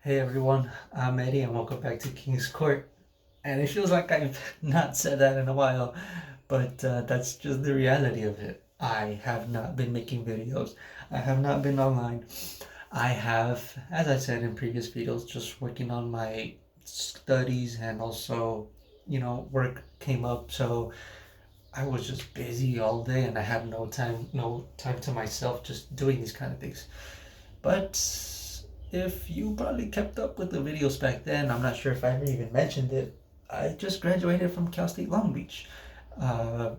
Hey everyone, I'm Eddie and welcome back to King's Court. And it feels like I've not said that in a while, but that's just the reality of it. I have not been making videos. I have not been online. I have, as I said in previous videos, just working on my studies and also, work came up. So I was just busy all day and I had no time to myself just doing these kind of things. But if you probably kept up with the videos back then, I'm not sure if I ever even mentioned it. I just graduated from Cal State Long Beach. Uh,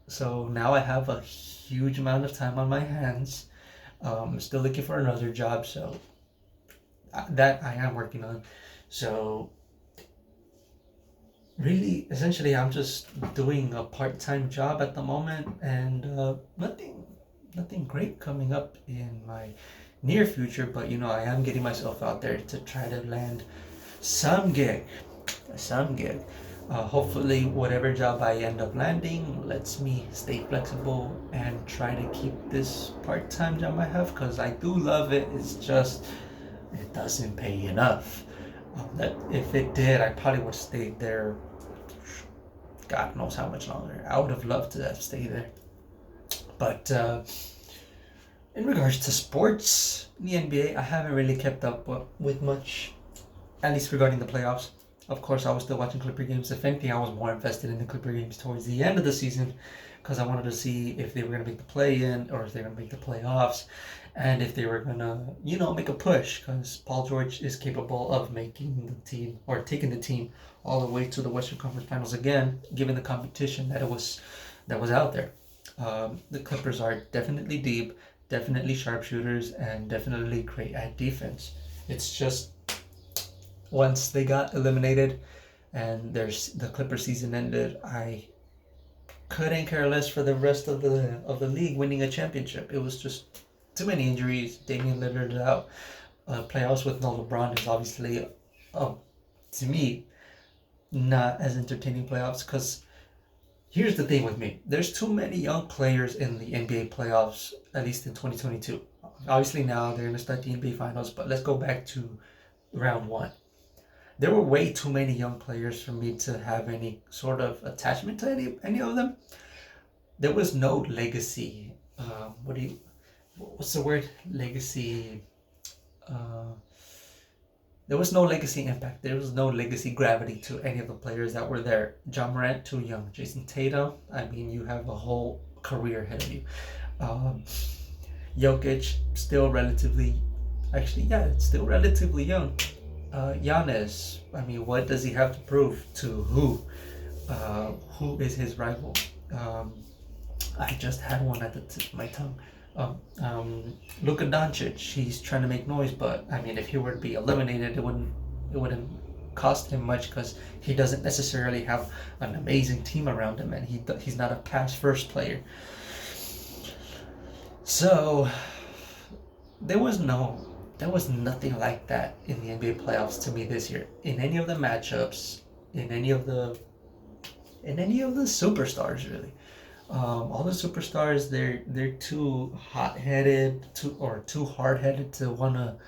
so now I have a huge amount of time on my hands. Still looking for another job, so that I am working on. So really, essentially, I'm just doing a part-time job at the moment, and nothing great coming up in my near future. But I am getting myself out there to try to land some gig, some gig. Hopefully, whatever job I end up landing lets me stay flexible and try to keep this part-time job I have because I do love it. It's just it doesn't pay enough. That if it did, I probably would have stayed there. God knows how much longer. I would have loved to have stayed there. But in regards to sports in the NBA, I haven't really kept up with much, at least regarding the playoffs. Of course, I was still watching Clipper games. If anything, I was more invested in the Clipper games towards the end of the season because I wanted to see if they were going to make the play in or if they were going to make the playoffs and if they were going to, make a push because Paul George is capable of making the team or taking the team all the way to the Western Conference Finals again, given the competition that was out there. The Clippers are definitely deep, definitely sharpshooters, and definitely great at defense. It's just once they got eliminated and the Clipper season ended, I couldn't care less for the rest of the league winning a championship. It was just too many injuries. Damian Lillard out. Playoffs with no LeBron is obviously, to me, not as entertaining playoffs because here's the thing with me. There's too many young players in the NBA playoffs, at least in 2022. Obviously now they're going to start the NBA finals, but let's go back to round one. There were way too many young players for me to have any sort of attachment to any of them. There was no legacy. What's the word? Legacy. Uh, there was no legacy impact. There was no legacy gravity to any of the players that were there. Ja Morant, too young. Jason Tatum, I mean, you have a whole career ahead of you. Um, Jokic, still relatively, actually, yeah, it's still relatively young. Giannis, I mean, what does he have to prove to who? Who is his rival? Um, I just had one at the tip of my tongue. Luka Doncic, he's trying to make noise, but I mean, if he were to be eliminated, it wouldn't cost him much because he doesn't necessarily have an amazing team around him, and he's not a pass first player. So there was no there was nothing like that in the NBA playoffs to me this year. In any of the matchups, in any of the superstars really. All the superstars, they're too hot headed, too hard headed to wanna,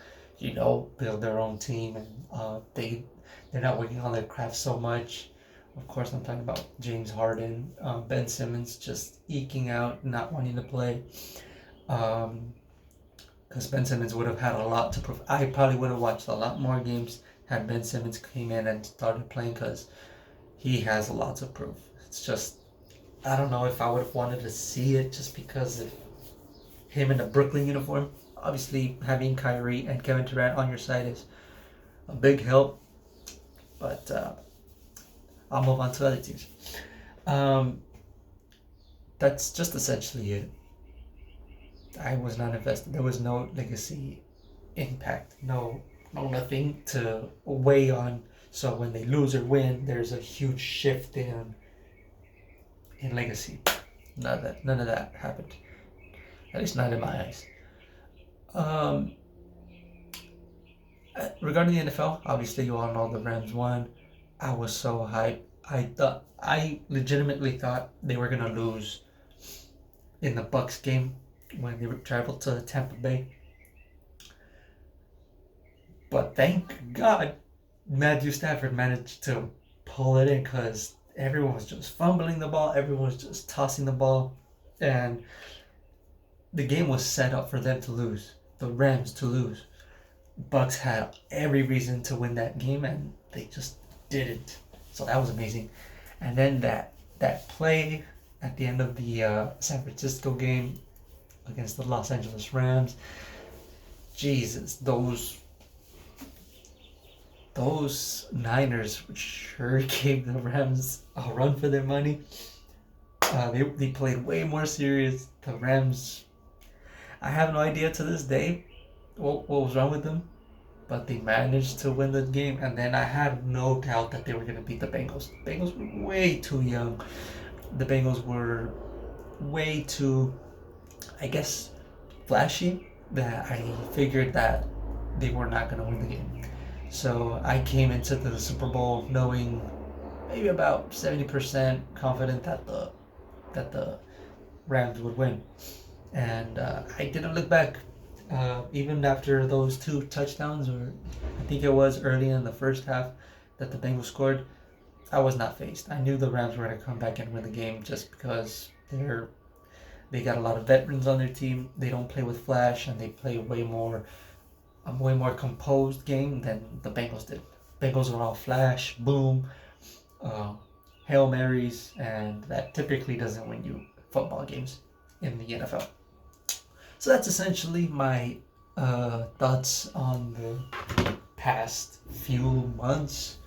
build their own team, and they're not working on their craft so much. Of course, I'm talking about James Harden, Ben Simmons just eking out, not wanting to play. Um, because Ben Simmons would have had a lot to prove. I probably would have watched a lot more games had Ben Simmons came in and started playing because he has a lot to prove. It's just I don't know if I would have wanted to see it just because of him in a Brooklyn uniform. Obviously, having Kyrie and Kevin Durant on your side is a big help, but I'll move on to other teams. Um, that's just essentially it. I was not invested. There was no legacy impact, no nothing to weigh on. So when they lose or win, there's a huge shift in legacy. None of that happened. At least not in my eyes. Um, Regarding the NFL, obviously you all know the Rams won. I was so hyped. I legitimately thought they were gonna lose in the Bucks game when they traveled to Tampa Bay. But thank God Matthew Stafford managed to pull it in because everyone was just fumbling the ball, everyone was just tossing the ball, and the game was set up for them to lose, the Rams to lose. Bucks had every reason to win that game, and they just didn't. So that was amazing. And then that play at the end of the San Francisco game against the Los Angeles Rams, Jesus, those Niners sure gave the Rams a run for their money. They played way more serious. The Rams, I have no idea to this day what was wrong with them, but they managed to win the game. And then I had no doubt that they were going to beat the Bengals. The Bengals were way too young. The Bengals were way too, I guess, flashy that I figured that they were not going to win the game. So I came into the Super Bowl knowing maybe about 70% confident that the Rams would win, and I didn't look back. Even after those two touchdowns, or I think it was early in the first half that the Bengals scored, I was not fazed. I knew the Rams were going to come back and win the game just because they got a lot of veterans on their team. They don't play with flash, and they play a way more composed game than the Bengals did. Bengals are all flash, boom, uh, Hail Marys, and that typically doesn't win you football games in the NFL. So that's essentially my thoughts on the past few months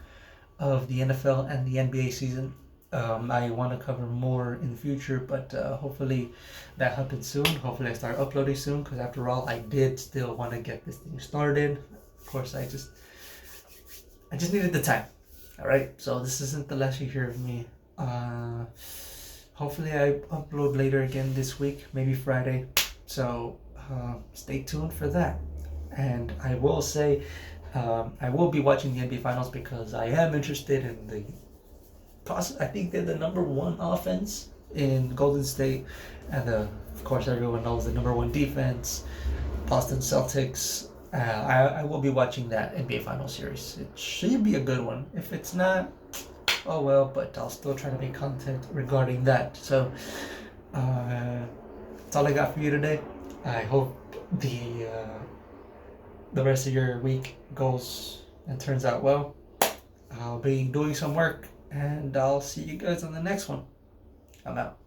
of the NFL and the NBA season. I want to cover more in the future, but hopefully that happens soon. Hopefully I start uploading soon, because after all, I did still want to get this thing started. Of course, I just needed the time. All right, so this isn't the last you hear of me. Hopefully I upload later again this week, maybe Friday. So stay tuned for that. And I will say, I will be watching the NBA Finals because I am interested in the I think they're the number one offense in Golden State, and of course everyone knows the number one defense, Boston Celtics. I will be watching that NBA Finals series. It should be a good one. If it's not, oh well. But I'll still try to make content regarding that. So that's all I got for you today. I hope the rest of your week goes and turns out well. I'll be doing some work, and I'll see you guys on the next one. I'm out.